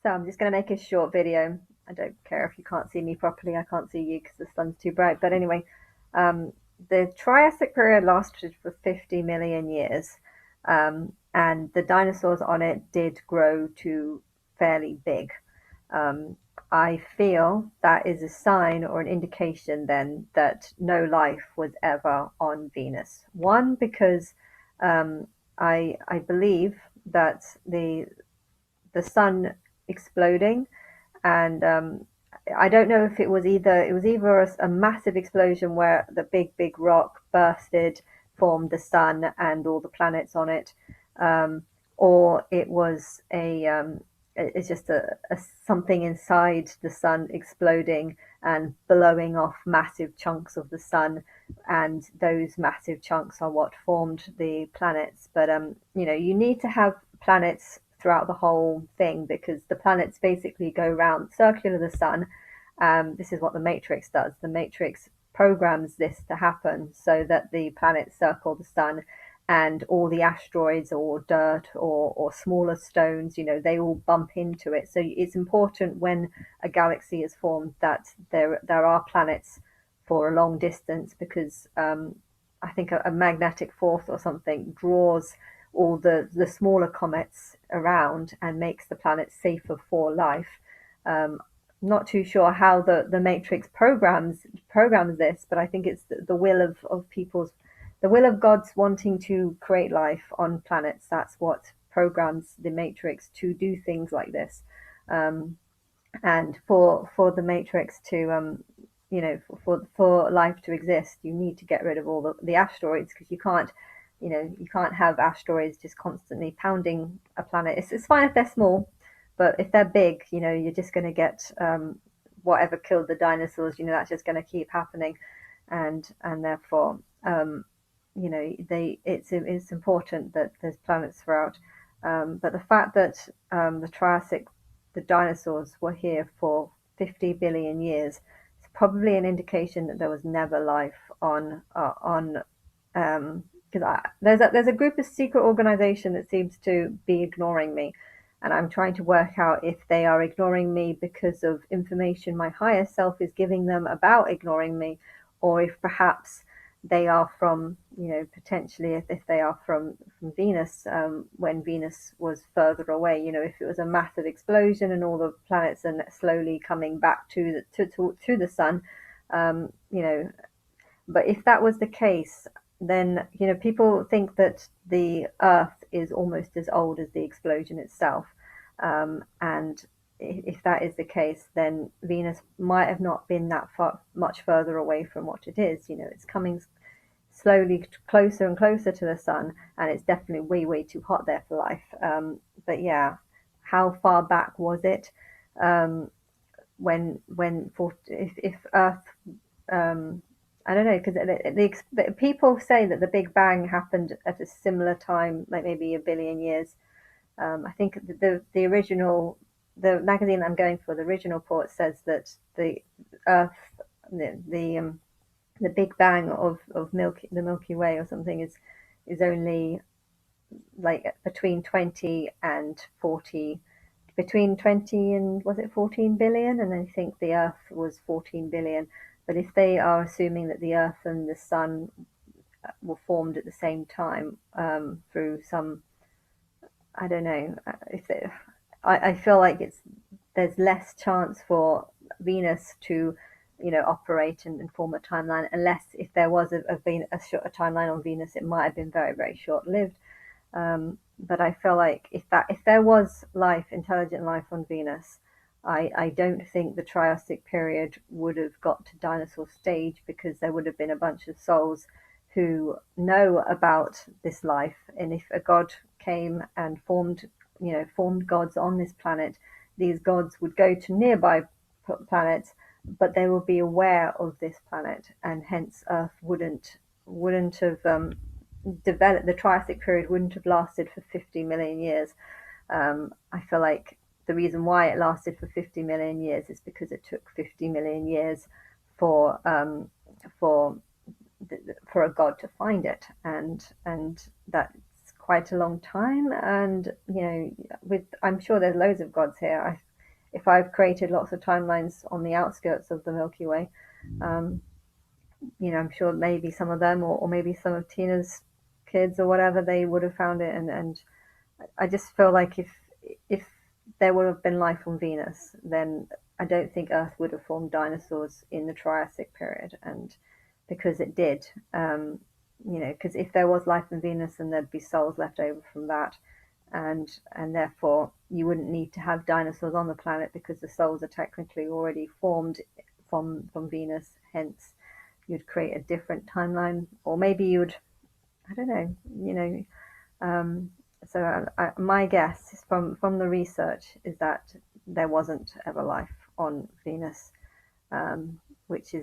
So I'm just going to make a short video. I don't care if you can't see me properly. I can't see you because the sun's too bright. But anyway, um, the Triassic period lasted for 50 million years, and the dinosaurs on it did grow to fairly big. Um, I feel that is a sign or an indication then that no life was ever on Venus. One, because um, I believe that the sun exploding, and I don't know if it was either a massive explosion where the big rock bursted, formed the sun and all the planets on it, um, or it was it's just a something inside the sun exploding and blowing off massive chunks of the sun, and those massive chunks are what formed the planets. But you need to have planets throughout the whole thing because the planets basically go round circular the sun. This is what the Matrix does. The Matrix programs this to happen so that the planets circle the sun, and all the asteroids or dirt or smaller stones, they all bump into it. So it's important when a galaxy is formed that there are planets for a long distance, because I think a magnetic force or something draws all the smaller comets around and makes the planet safer for life. Not too sure how the Matrix programs this, but I think it's the will of people's the will of God's wanting to create life on planets. That's what programs the Matrix to do things like this. Um, and for the Matrix to for life to exist, you need to get rid of all the asteroids, because you can't have asteroids just constantly pounding a planet. It's fine if they're small, but if they're big, you're just going to get whatever killed the dinosaurs. That's just going to keep happening, and therefore it's important that there's planets throughout. But the fact that the Triassic, the dinosaurs were here for 50 billion years, is probably an indication that there was never life on because there's a group of secret organization that seems to be ignoring me, and I'm trying to work out if they are ignoring me because of information my higher self is giving them about ignoring me, or if perhaps they are from, potentially if they are from Venus, when Venus was further away. If it was a massive explosion and all the planets are slowly coming back to the sun, you know. But if that was the case, then people think that the Earth is almost as old as the explosion itself, and if that is the case, then Venus might have not been that much further away from what it is. It's coming slowly closer and closer to the sun, and it's definitely way too hot there for life. But yeah, how far back was it? Um, if Earth, I don't know, because the people say that the Big Bang happened at a similar time, like maybe a billion years. I think the original, the magazine I'm going for, the original report says that the Earth, the Big Bang of the Milky Way or something is only like between 20 and 40, between 20 and, was it 14 billion? And I think the Earth was 14 billion. But if they are assuming that the Earth and the Sun were formed at the same time, through some, I don't know, if they, I feel like there's less chance for Venus to, operate and form a timeline, unless if there was a timeline on Venus, it might have been very short lived. But I feel like if there was life, intelligent life on Venus, I don't think the Triassic period would have got to dinosaur stage, because there would have been a bunch of souls who know about this life. And if a god came and formed gods on this planet, these gods would go to nearby planets, but they will be aware of this planet, and hence Earth wouldn't have developed. The Triassic period wouldn't have lasted for 50 million years. I feel like the reason why it lasted for 50 million years is because it took 50 million years for for for a god to find it, and that's quite a long time. And with I'm sure there's loads of gods here. if I've created lots of timelines on the outskirts of the Milky Way, um, I'm sure maybe some of them, or maybe some of Tina's kids or whatever, they would have found it. And I just feel like if there would have been life on Venus, then I don't think Earth would have formed dinosaurs in the Triassic period. And because it did, because if there was life on Venus, then there'd be souls left over from that, and therefore you wouldn't need to have dinosaurs on the planet because the souls are technically already formed from Venus. Hence, you'd create a different timeline, or maybe you'd, I don't know, um, so my guess is from the research is that there wasn't ever life on Venus, which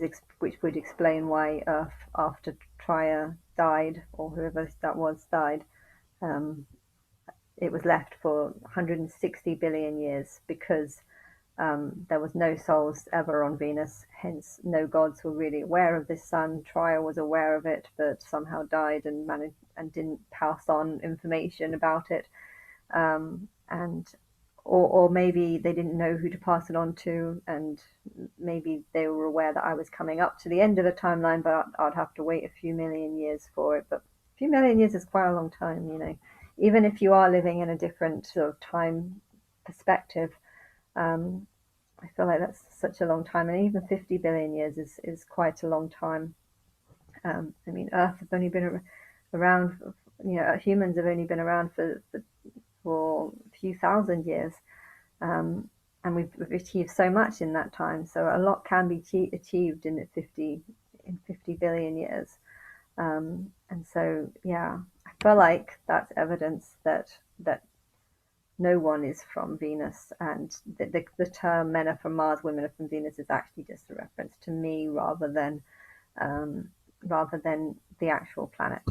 would explain why Earth, after Trier died, or whoever that was died, um, it was left for 160 billion years because there was no souls ever on Venus. Hence, no gods were really aware of this sun. Trier was aware of it, but somehow died and managed and didn't pass on information about it. And or maybe they didn't know who to pass it on to, and maybe they were aware that I was coming up to the end of the timeline, but I'd have to wait a few million years for it. But a few million years is quite a long time. Even if you are living in a different sort of time perspective, um, I feel like that's such a long time, and even 50 billion years is quite a long time. I mean, Earth has only been around, humans have only been around for a few thousand years, um, and we've achieved so much in that time. So a lot can be achieved in 50 billion years. And so, yeah, I feel like that's evidence that no one is from Venus, and the term "men are from Mars, women are from Venus" is actually just a reference to me rather than the actual planet.